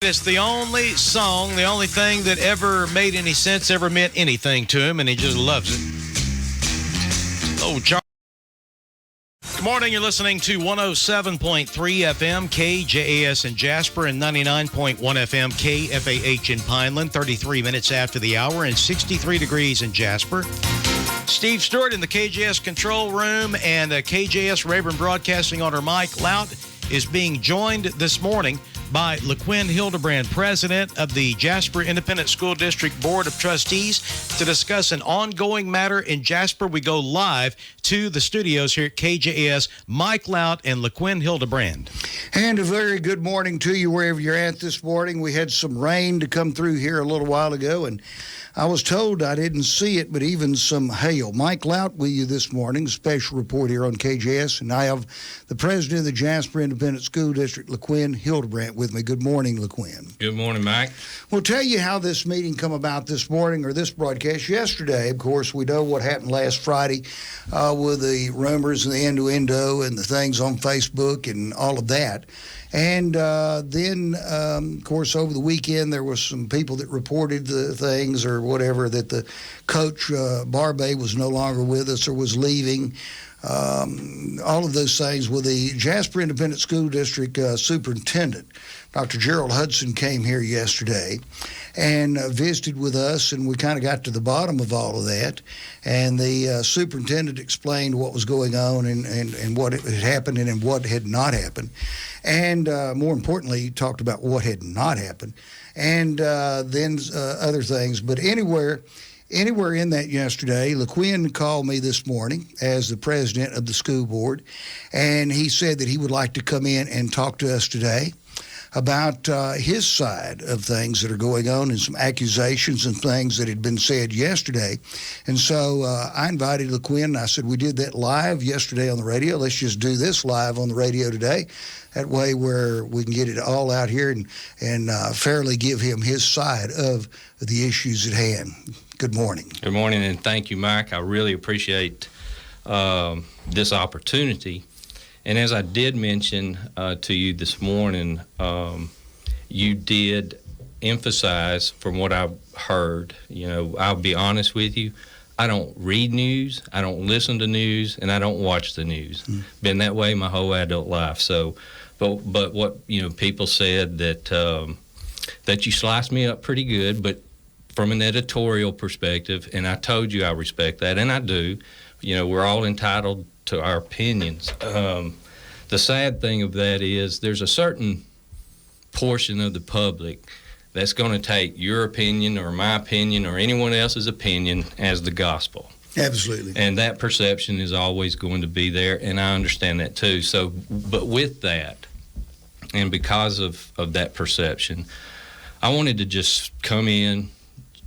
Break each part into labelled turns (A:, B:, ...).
A: It's the only song, the only thing that ever made any sense, ever meant anything to him, and he just loves it. Oh, Charles. Good morning. You're listening to 107.3 FM KJAS in Jasper and 99.1 FM KFAH in Pineland, 33 minutes after the hour and 63 degrees in Jasper. Steve Stewart in the KJS control room and KJS Rayburn Broadcasting owner Mike Lout is being joined this morning by Lequin Hilderbrand, president of the Jasper Independent School District Board of Trustees, to discuss an ongoing matter in Jasper. We go live to the studios here at KJS. Mike Lout and Lequin Hilderbrand.
B: And a very good morning to you wherever you're at this morning. We had some rain to come through here a little while ago, and I was told, I didn't see it, but even some hail. Mike Lout with you this morning, special report here on KJS, and I have the president of the Jasper Independent School District, Lequin Hilderbrand, with me. Good morning, Lequin.
C: Good morning, Mike.
B: We'll tell you how this meeting come about this morning, or this broadcast yesterday. Of course, we know what happened last Friday with the rumors and the innuendo and the things on Facebook and all of that. And then, of course, over the weekend, there was some people that reported the things or whatever, that the coach, Barbay, was no longer with us or was leaving. All of those things. With the Jasper Independent School District superintendent, Dr. Gerald Hudson, came here yesterday and visited with us, and we kind of got to the bottom of all of that. And the superintendent explained what was going on and what had happened and what had not happened. And more importantly, he talked about what had not happened, and then other things. But anywhere in that yesterday, Lequin called me this morning as the president of the school board, and he said that he would like to come in and talk to us today about his side of things that are going on and some accusations and things that had been said yesterday. And so I invited Lequin, and I said, we did that live yesterday on the radio. Let's just do this live on the radio today. That way where we can get it all out here and fairly give him his side of the issues at hand. Good morning.
C: Good morning, and thank you, Mike. I really appreciate this opportunity. And as I did mention to you this morning, you did emphasize, from what I've heard, I'll be honest with you, I don't read news, I don't listen to news, and I don't watch the news. Been that way my whole adult life. So, but what people said that you sliced me up pretty good, but from an editorial perspective, and I told you I respect that, and I do. We're all entitled to our opinions. The sad thing of that is there's a certain portion of the public that's going to take your opinion or my opinion or anyone else's opinion as the gospel.
B: Absolutely.
C: And that perception is always going to be there, and I understand that too. So, but with that, and because of that perception, I wanted to just come in,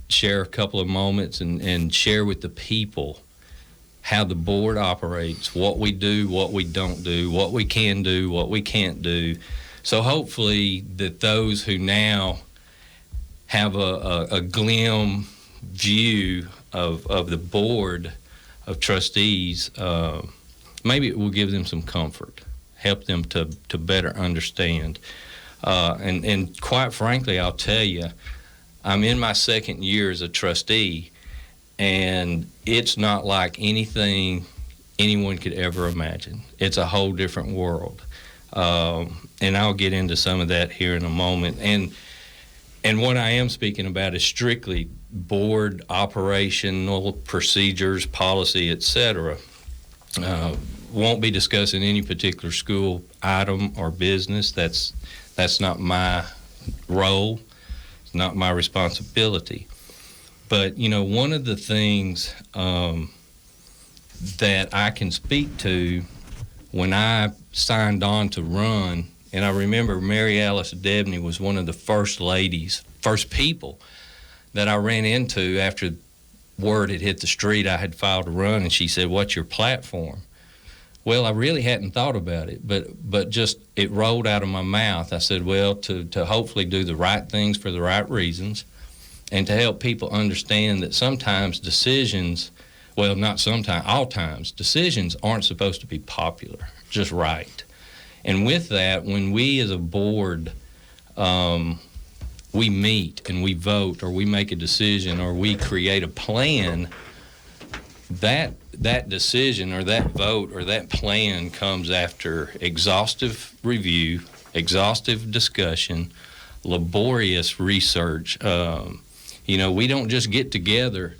C: share a couple of moments, and share with the people how the board operates, what we do, what we don't do, what we can do, what we can't do. So hopefully that those who now have a glim view of the board of trustees, maybe it will give them some comfort, help them to better understand. And quite frankly, I'll tell you, I'm in my second year as a trustee, and it's not like anything anyone could ever imagine. It's a whole different world. And I'll get into some of that here in a moment. And what I am speaking about is strictly board operational procedures, policy, etc. Won't be discussing any particular school item or business. That's not my role. It's not my responsibility. But, one of the things that I can speak to when I signed on to run, and I remember Mary Alice Debney was one of the first people that I ran into after word had hit the street I had filed to run, and she said, "What's your platform?" Well, I really hadn't thought about it, but just it rolled out of my mouth. I said, well, to hopefully do the right things for the right reasons, and to help people understand that sometimes decisions, well, not sometimes, all times, decisions aren't supposed to be popular, just right. And with that, when we as a board we meet and we vote or we make a decision or we create a plan, that decision or that vote or that plan comes after exhaustive review, exhaustive discussion, laborious research. We don't just get together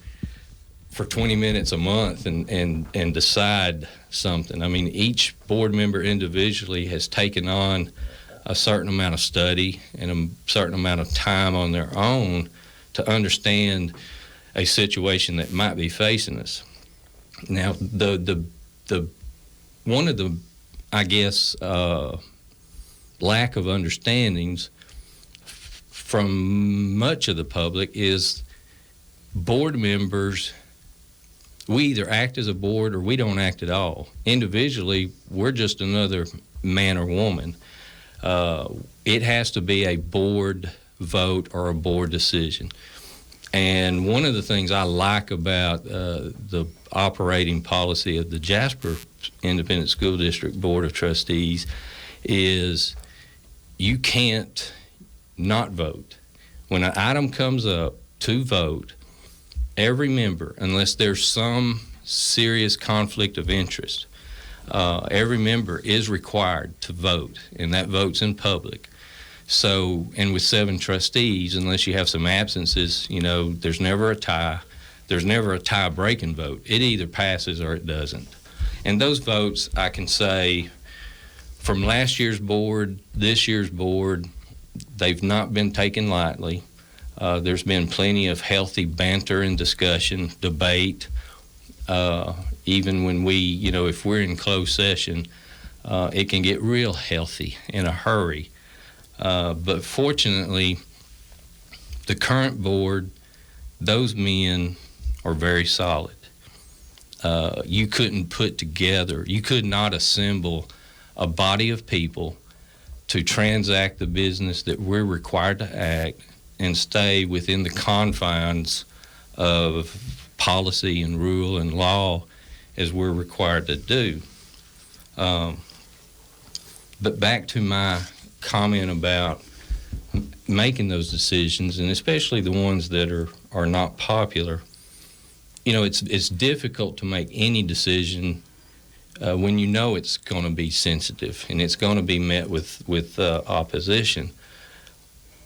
C: for 20 minutes a month and decide something. I mean, each board member individually has taken on a certain amount of study and a certain amount of time on their own to understand a situation that might be facing us. Now, the one of the, I guess, lack of understandings from much of the public is board members, we either act as a board or we don't act at all. Individually, we're just another man or woman. It has to be a board vote or a board decision. And one of the things I like about the operating policy of the Jasper Independent School District Board of Trustees is you can't not vote. When an item comes up to vote, every member, unless there's some serious conflict of interest, every member is required to vote, and that vote's in public. So, and with 7 trustees, unless you have some absences, there's never a tie. There's never a tie-breaking vote. It either passes or it doesn't. And those votes, I can say, from last year's board, this year's board, they've not been taken lightly. There's been plenty of healthy banter and discussion, debate. Even when we, if we're in closed session, it can get real healthy in a hurry. But fortunately, the current board, those men are very solid. You could not assemble a body of people to transact the business that we're required to act and stay within the confines of policy and rule and law as we're required to do. But back to my comment about making those decisions, and especially the ones that are not popular. It's difficult to make any decision when it's going to be sensitive and it's going to be met with opposition.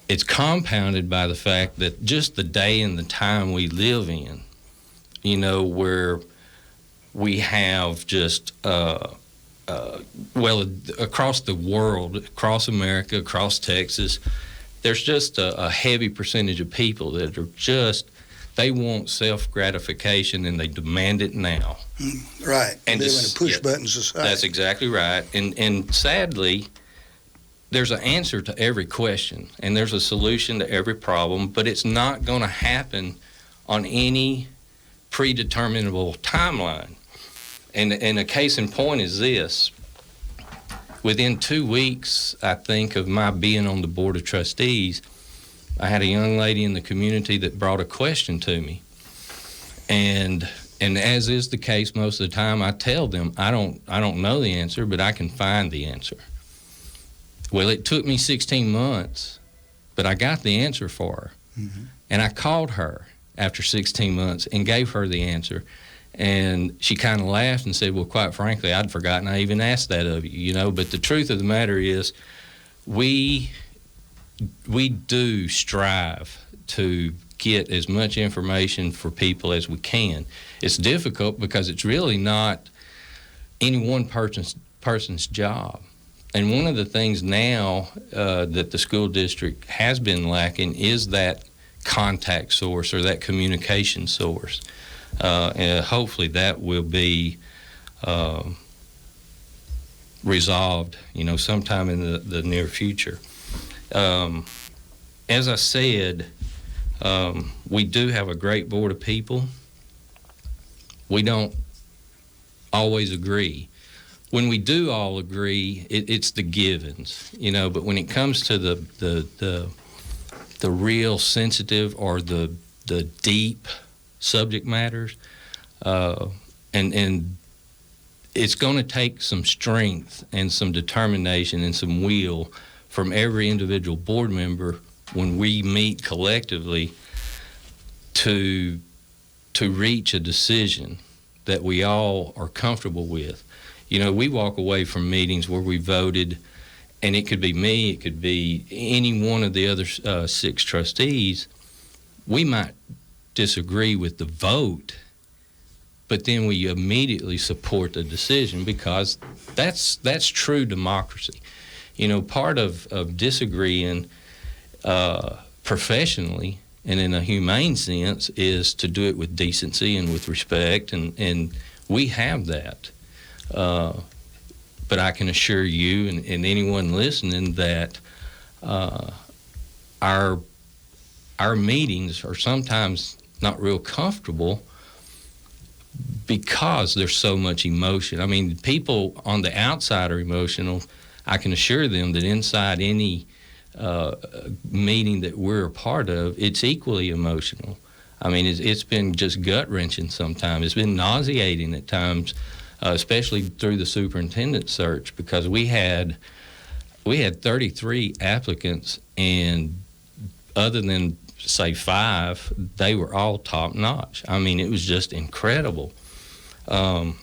C: It's compounded by the fact that just the day and the time we live in, where we have just across the world, across America, across Texas, there's just a heavy percentage of people that are just, they want self-gratification and they demand it now.
B: Right. And live in a push-button society.
C: That's exactly right. And sadly, there's an answer to every question and there's a solution to every problem, but it's not going to happen on any predeterminable timeline. And a case in point is this. Within 2 weeks, I think, of my being on the Board of Trustees, I had a young lady in the community that brought a question to me. And as is the case most of the time, I tell them, I don't know the answer, but I can find the answer. Well, it took me 16 months, but I got the answer for her. Mm-hmm. And I called her after 16 months and gave her the answer. And she kind of laughed and said, well, quite frankly, I'd forgotten I even asked that of you, But the truth of the matter is we do strive to get as much information for people as we can. It's difficult because it's really not any one person's job. And one of the things now that the school district has been lacking is that contact source or that communication source. And hopefully that will be resolved, sometime in the near future. As I said, we do have a great board of people. We don't always agree. When we do all agree, it's the givens, but when it comes to the real sensitive or the deep subject matters, and it's going to take some strength and some determination and some will from every individual board member when we meet collectively to reach a decision that we all are comfortable with. We walk away from meetings where we voted, and it could be me, it could be any one of the other 6 trustees. We might disagree with the vote, but then we immediately support the decision, because that's true democracy. Part of disagreeing professionally and in a humane sense is to do it with decency and with respect, and we have that. But I can assure you and anyone listening that our meetings are sometimes not real comfortable because there's so much emotion. I mean, people on the outside are emotional. I can assure them that inside any meeting that we're a part of, it's equally emotional. I mean, it's been just gut-wrenching sometimes. It's been nauseating at times, especially through the superintendent search, because we had 33 applicants, and other than, say, 5, they were all top-notch. I mean, it was just incredible. But,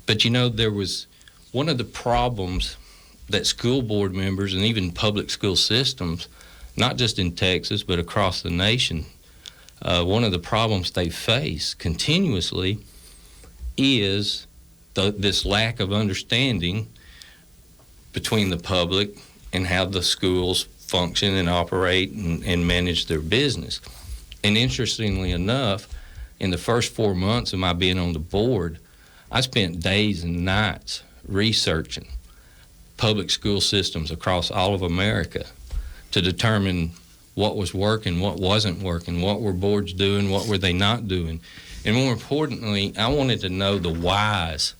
C: there was one of the problems that school board members and even public school systems, not just in Texas but across the nation, one of the problems they face continuously is this lack of understanding between the public and how the schools function and operate and manage their business. And interestingly enough, in the first 4 months of my being on the board, I spent days and nights researching public school systems across all of America to determine what was working, what wasn't working, what were boards doing, what were they not doing. And more importantly, I wanted to know the whys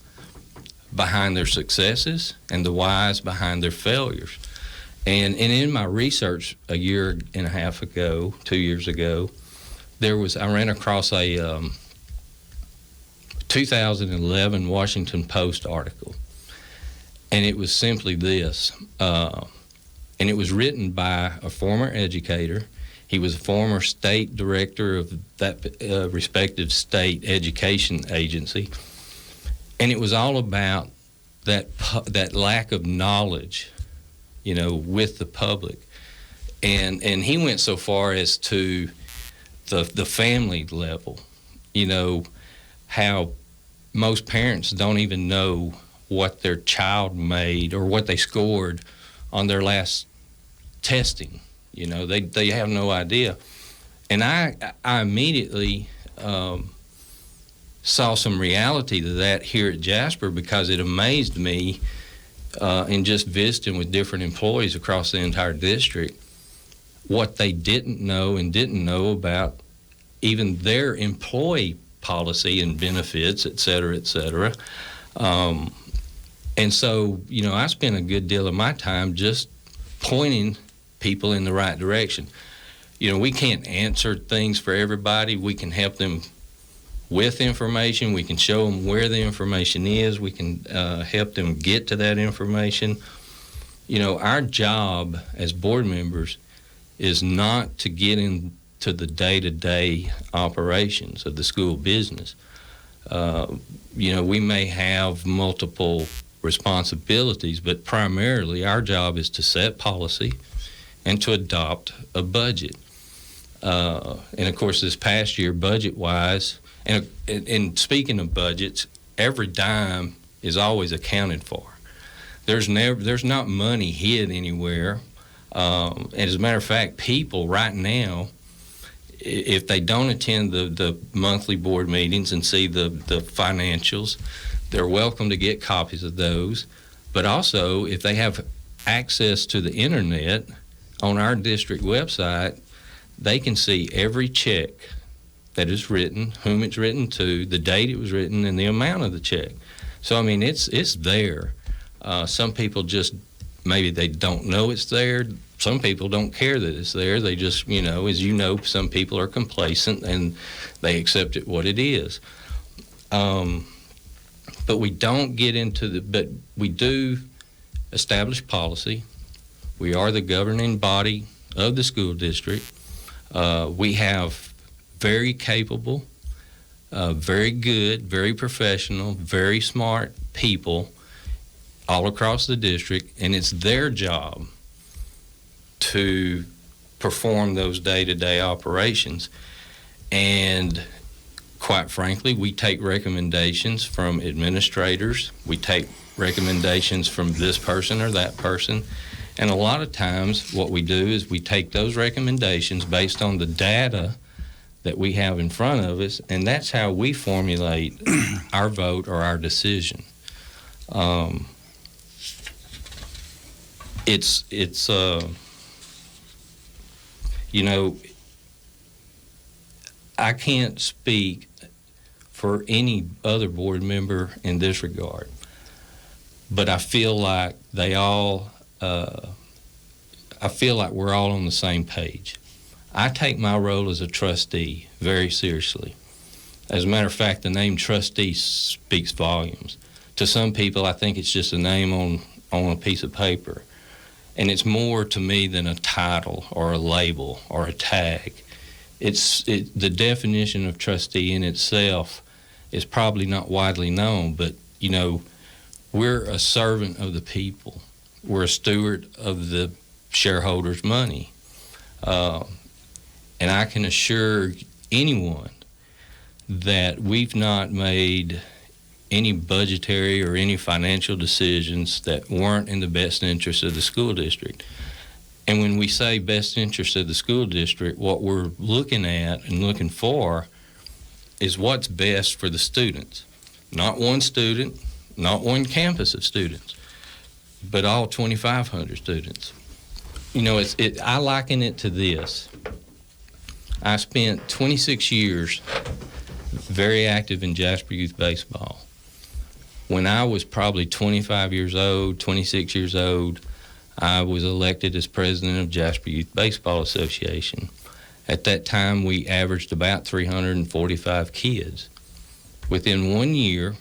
C: behind their successes and the whys behind their failures. And in my research a year and a half ago, 2 years ago, I ran across a 2011 Washington Post article. And it was simply this, and it was written by a former educator. He was a former state director of that respective state education agency. And it was all about that lack of knowledge, with the public. And he went so far as to the family level, how most parents don't even know what their child made or what they scored on their last testing. They have no idea. And I immediately saw some reality to that here at Jasper, because it amazed me in just visiting with different employees across the entire district what they didn't know about even their employee policy and benefits, et cetera, et cetera. And so, I spent a good deal of my time just pointing people in the right direction. We can't answer things for everybody. We can help them with information. We can show them where the information is. We can help them get to that information. Our job as board members is not to get into the day-to-day operations of the school business. We may have multiple responsibilities, but primarily our job is to set policy and to adopt a budget. And of course, this past year, budget-wise, and speaking of budgets, every dime is always accounted for. There's not money hid anywhere. And as a matter of fact, people right now, if they don't attend the monthly board meetings and see the financials, they're welcome to get copies of those. But also, if they have access to the internet on our district website, they can see every check that is written, whom it's written to, the date it was written, and the amount of the check. So, I mean, it's there. Some people just, maybe they don't know it's there. Some people don't care that it's there. They just, as some people are complacent and they accept it what it is. But we don't get into but we do establish policy. We are the governing body of the school district. We have very capable, very good, very professional, very smart people all across the district, and it's their job to perform those day-to-day operations. And quite frankly, we take recommendations from administrators. We take recommendations from this person or that person. And a lot of times what we do is we take those recommendations based on the data that we have in front of us, and that's how we formulate our vote or our decision. It's you know, I can't speak for any other board member in this regard, but I feel like they all, I feel like we're all on the same page. I take my role as a trustee very seriously. As a matter of fact, the name trustee speaks volumes. To some people, I think it's just a name on a piece of paper. And it's more to me than a title or a label or a tag. The definition of trustee in itself is probably not widely known, but, you know, we're a servant of the people. We're a steward of the shareholders' money. And I can assure anyone that we've not made any budgetary or any financial decisions that weren't in the best interest of the school district. And when we say best interest of the school district, what we're looking at and looking for is what's best for the students. Not one student, not one campus of students, but all 2,500 students. You know, I liken it to this. I spent 26 years very active in Jasper Youth Baseball. When I was probably 25 years old, 26 years old, I was elected as president of Jasper Youth Baseball Association. At that time, we averaged about 345 kids. Within 1 year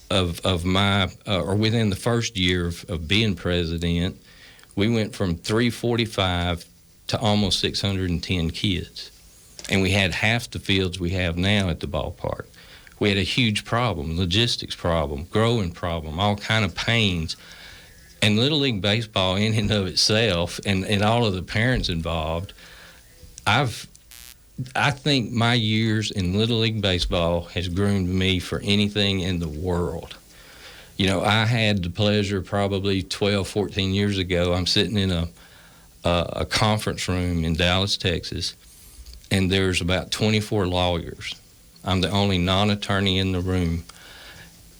C: of my, or within the first year of being president, we went from 345 to almost 610 kids. And we had half the fields we have now at the ballpark. We had a huge problem, logistics problem, growing problem, all kind of pains. And Little League Baseball in and of itself, and all of the parents involved, I think my years in Little League Baseball has groomed me for anything in the world. You know, I had the pleasure probably 12, 14 years ago, I'm sitting in a conference room in Dallas, Texas, and there's about 24 lawyers. I'm the only non-attorney in the room.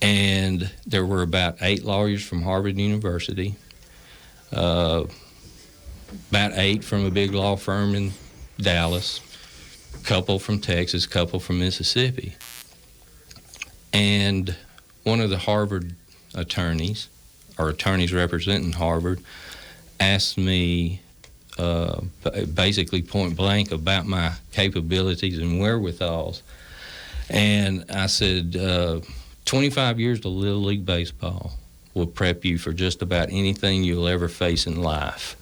C: And there were about 8 lawyers from Harvard University, about 8 from a big law firm in Dallas, a couple from Texas, a couple from Mississippi. And one of the Harvard attorneys, or attorneys representing Harvard, asked me basically point blank about my capabilities and wherewithals. And I said, 25 years of Little League Baseball will prep you for just about anything you'll ever face in life.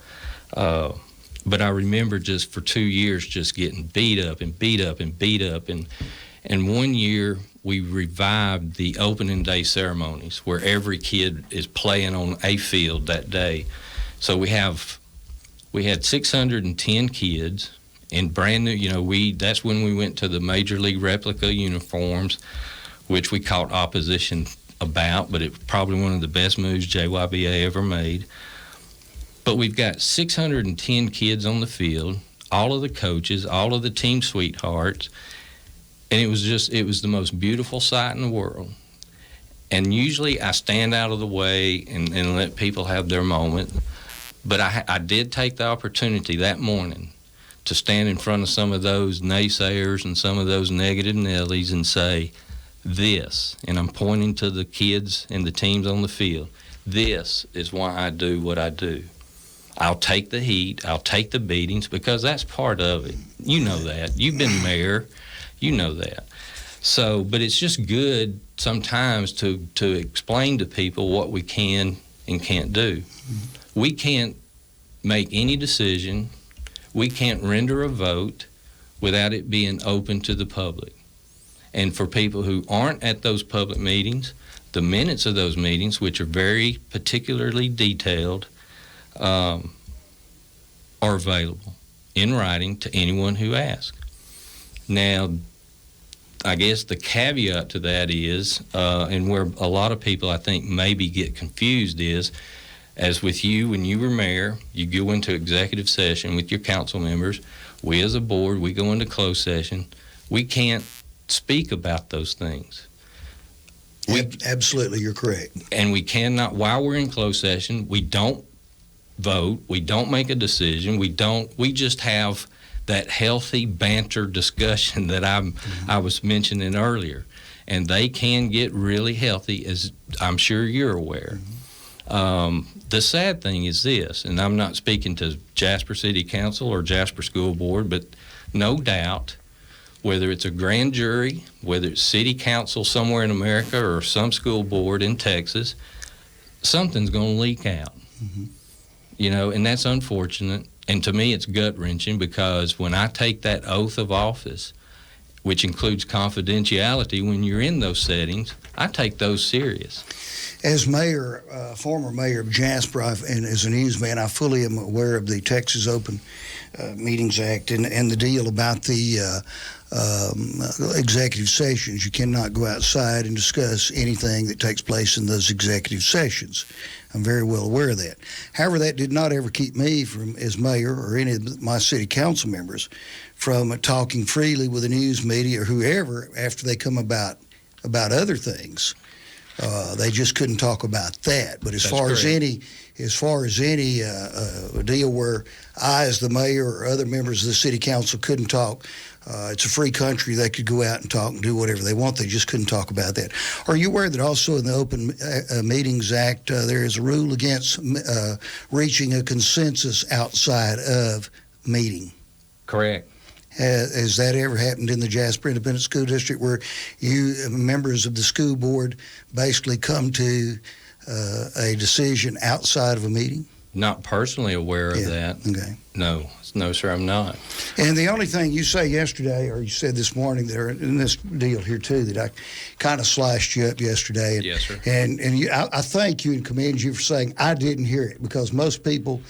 C: But I remember just for 2 years just getting beat up and beat up and beat up. And 1 year we revived the opening day ceremonies where every kid is playing on a field that day. So we had 610 kids in brand new, you know, that's when we went to the Major League replica uniforms, which we caught opposition about, but it was probably one of the best moves JYBA ever made. But we've got 610 kids on the field, all of the coaches, all of the team sweethearts, and it was the most beautiful sight in the world. And usually I stand out of the way and let people have their moment, but I did take the opportunity that morning to stand in front of some of those naysayers and some of those negative Nellies and say, this, and I'm pointing to the kids and the teams on the field, this is why I do what I do. I'll take the heat, I'll take the beatings, because that's part of it. You know that. You've been mayor, you know that. So, but it's just good sometimes to explain to people what we can and can't do. We can't make any decision, we can't render a vote without it being open to the public. And for people who aren't at those public meetings, the minutes of those meetings, which are very particularly detailed, are available in writing to anyone who asks. Now, I guess the caveat to that is, and where a lot of people I think maybe get confused is, as with you, when you were mayor, you go into executive session with your council members. We as a board, we go into closed session. We can't speak about those things.
B: Absolutely, you're correct.
C: And we cannot, while we're in closed session, we don't vote, we don't make a decision, we just have that healthy banter discussion that I was mentioning earlier. And they can get really healthy, as I'm sure you're aware. The sad thing is this, and I'm not speaking to Jasper City Council or Jasper School Board, but no doubt, whether it's a grand jury, whether it's city council somewhere in America or some school board in Texas, something's going to leak out. You know, and that's unfortunate. And to me, it's gut-wrenching, because when I take that oath of office, which includes confidentiality when you're in those settings, I take those serious.
B: As mayor, former mayor of Jasper, and as a newsman, I fully am aware of the Texas Open Meetings Act and the deal about the executive sessions. You cannot go outside and discuss anything that takes place in those executive sessions. I'm very well aware of that. However, that did not ever keep me from, as mayor or any of my city council members, from talking freely with the news media or whoever after they come about other things. They just couldn't talk about that. But as far as any deal where I, as the mayor, or other members of the city council couldn't talk, it's a free country. They could go out and talk and do whatever they want. They just couldn't talk about that. Are you aware that also in the Open Meetings Act there is a rule against reaching a consensus outside of meeting? Correct. Has that ever happened in the Jasper Independent School District, where you, members of the school board, basically come to a decision outside of a meeting?
C: Not personally aware of that.
B: Okay.
C: No, sir, I'm not.
B: And the only thing you say yesterday, or you said this morning, there in this deal here too, that I kind of sliced you up yesterday. And,
C: yes, sir.
B: And I thank you and commend you for saying I didn't hear it, because most people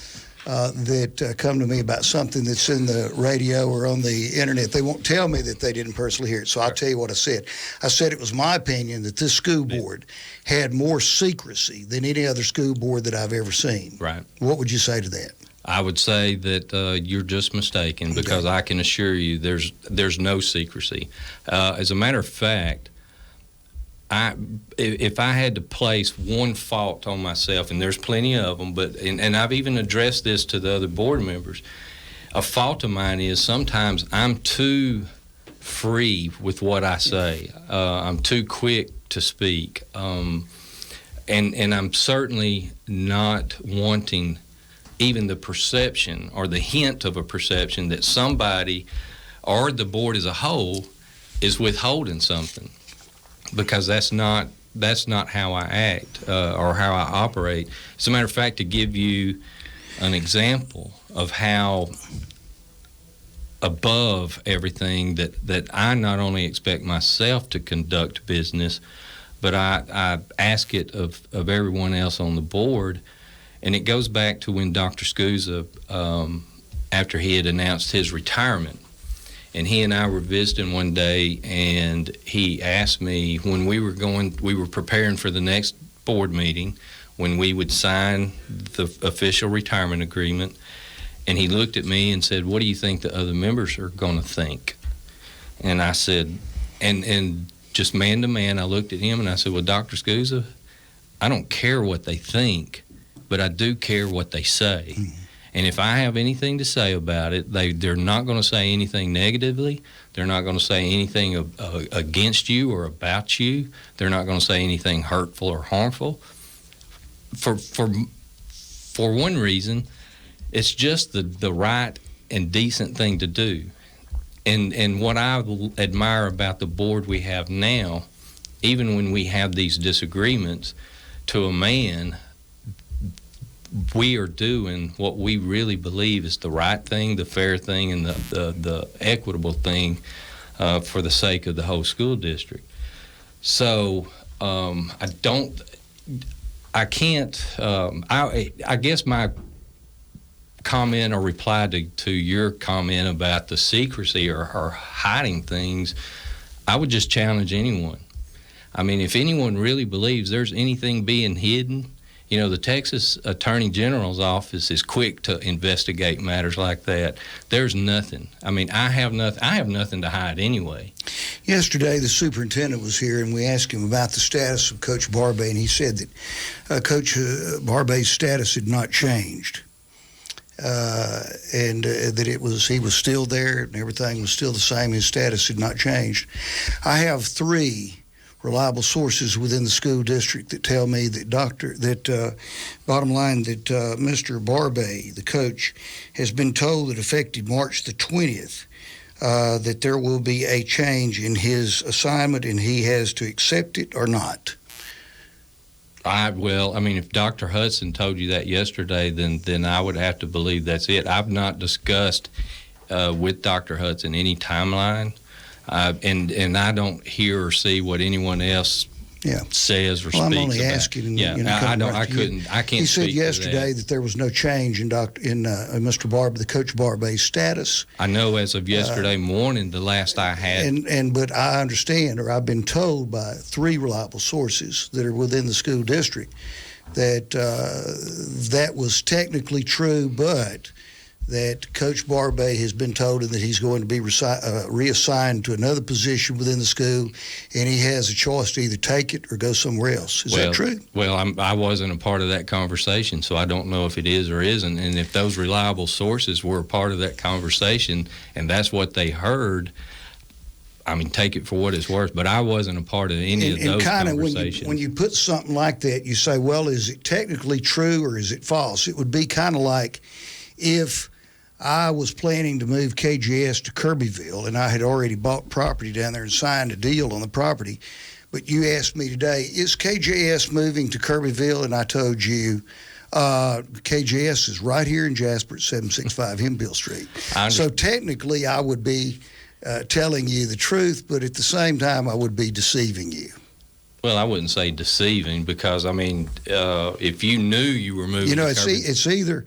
B: that come to me about something that's in the radio or on the internet, they won't tell me that they didn't personally hear it. So I'll tell you what I said. I said it was my opinion that this school board had more secrecy than any other school board that I've ever seen.
C: Right.
B: What would you say to that?
C: I would say that you're just mistaken, because I can assure you there's no secrecy. As a matter of fact, if I had to place one fault on myself, and there's plenty of them, and I've even addressed this to the other board members, a fault of mine is sometimes I'm too free with what I say. I'm too quick to speak, and I'm certainly not wanting even the perception or the hint of a perception that somebody or the board as a whole is withholding something, because that's not how I act or how I operate. As a matter of fact, to give you an example of how above everything that I not only expect myself to conduct business, but I ask it of everyone else on the board. And it goes back to when Dr. Scusa, after he had announced his retirement, and he and I were visiting one day, and he asked me when we were preparing for the next board meeting, when we would sign the official retirement agreement, and he looked at me and said, "What do you think the other members are going to think?" And I said, and just man to man, I looked at him and I said, "Well, Dr. Scusa, I don't care what they think, but I do care what they say. And if I have anything to say about it, they're not going to say anything negatively. They're not going to say anything against you or about you. They're not going to say anything hurtful or harmful. For one reason, it's just the right and decent thing to do. And what I admire about the board we have now, even when we have these disagreements, to a man, we are doing what we really believe is the right thing, the fair thing, and the equitable thing for the sake of the whole school district. So I guess my comment or reply to your comment about the secrecy or hiding things, I would just challenge anyone. I mean, if anyone really believes there's anything being hidden, the Texas Attorney General's office is quick to investigate matters like that. There's nothing. I mean, I have nothing to hide anyway.
B: Yesterday, the superintendent was here, and we asked him about the status of Coach Barbay, and he said that Coach Barbay's status had not changed. And that he was still there and everything was still the same. His status had not changed. I have 3 reliable sources within the school district that tell me that bottom line, that Mr. Barbay, the coach, has been told that effective March the 20th, that there will be a change in his assignment and he has to accept it or not.
C: If Dr. Hudson told you that yesterday, then I would have to believe that's it. I've not discussed with Dr. Hudson any timeline, and I don't hear or see what anyone else says or speaks about.
B: I'm only asking.
C: I can't.
B: He said yesterday that there was no change in Mr. Barb, the Coach Barbay's status.
C: I know as of yesterday morning, the last I had.
B: But I understand, or I've been told by 3 reliable sources that are within the school district, that that was technically true, but that Coach Barbay has been told that he's going to be reassigned to another position within the school, and he has a choice to either take it or go somewhere else. Is that true?
C: Well, I wasn't a part of that conversation, so I don't know if it is or isn't. And if those reliable sources were a part of that conversation and that's what they heard, take it for what it's worth. But I wasn't a part of any of those conversations.
B: When you put something like that, you say, well, is it technically true or is it false? It would be kind of like if I was planning to move KJS to Kirbyville, and I had already bought property down there and signed a deal on the property. But you asked me today, is KJS moving to Kirbyville? And I told you, KJS is right here in Jasper at 765 Hemphill Street. So technically, I would be telling you the truth, but at the same time, I would be deceiving you.
C: Well, I wouldn't say deceiving because, if you knew you were moving to Kirbyville.
B: It's either...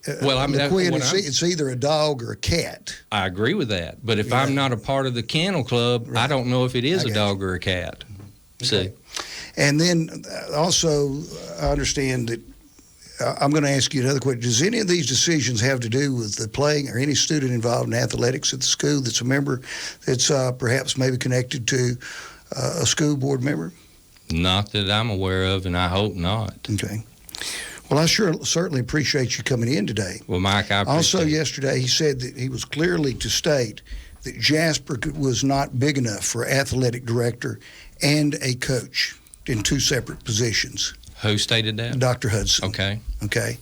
B: Lequin, it's either a dog or a cat.
C: I agree with that. But if I'm not a part of the kennel club, I don't know if it is a dog or a cat.
B: Okay. See? And then also, I understand that I'm going to ask you another question. Does any of these decisions have to do with the playing or any student involved in athletics at the school that's a member that's perhaps maybe connected to a school board member?
C: Not that I'm aware of, and I hope not.
B: Okay. Well, I certainly appreciate you coming in today.
C: Well, Mike, I appreciate
B: Also, yesterday, he said that he was clearly to state that Jasper was not big enough for athletic director and a coach in 2 separate positions.
C: Who stated that?
B: Dr. Hudson. Okay.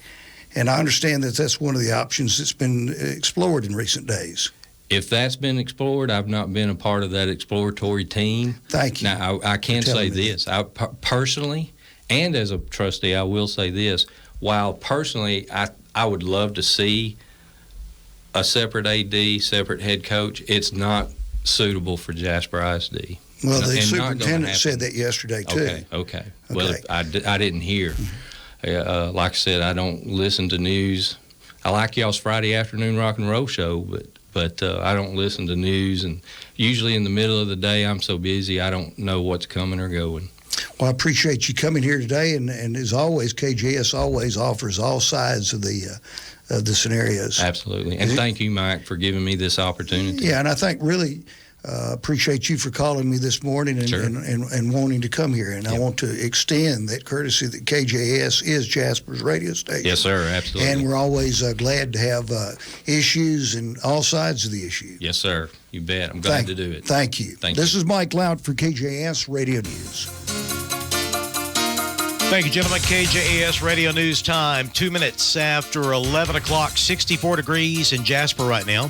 B: And I understand that that's one of the options that's been explored in recent days.
C: If that's been explored, I've not been a part of that exploratory team.
B: Thank you.
C: Now, I can say this. Personally, and as a trustee, I will say this. While personally, I would love to see a separate AD, separate head coach, it's not suitable for Jasper ISD.
B: Well, the superintendent said that yesterday, too.
C: Okay. Well, I didn't hear. Like I said, I don't listen to news. I like y'all's Friday afternoon rock and roll show, but I don't listen to news. And usually in the middle of the day, I'm so busy, I don't know what's coming or going.
B: Well, I appreciate you coming here today, and as always, KJS always offers all sides of the scenarios.
C: Absolutely, and thank you, Mike, for giving me this opportunity.
B: Yeah, and I think really appreciate you for calling me this morning and wanting to come here, and I want to extend that courtesy that KJS is Jasper's radio station.
C: Yes, sir, absolutely.
B: And we're always glad to have issues and all sides of the issue.
C: Yes, sir. You bet. I'm glad to do it.
B: Thank you. This is Mike Lout for KJS Radio News.
A: Thank you, gentlemen. KJAS Radio News time, 2 minutes after 11 o'clock, 64 degrees in Jasper right now.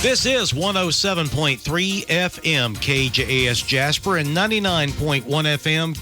A: This is 107.3 FM KJAS Jasper and 99.1 FM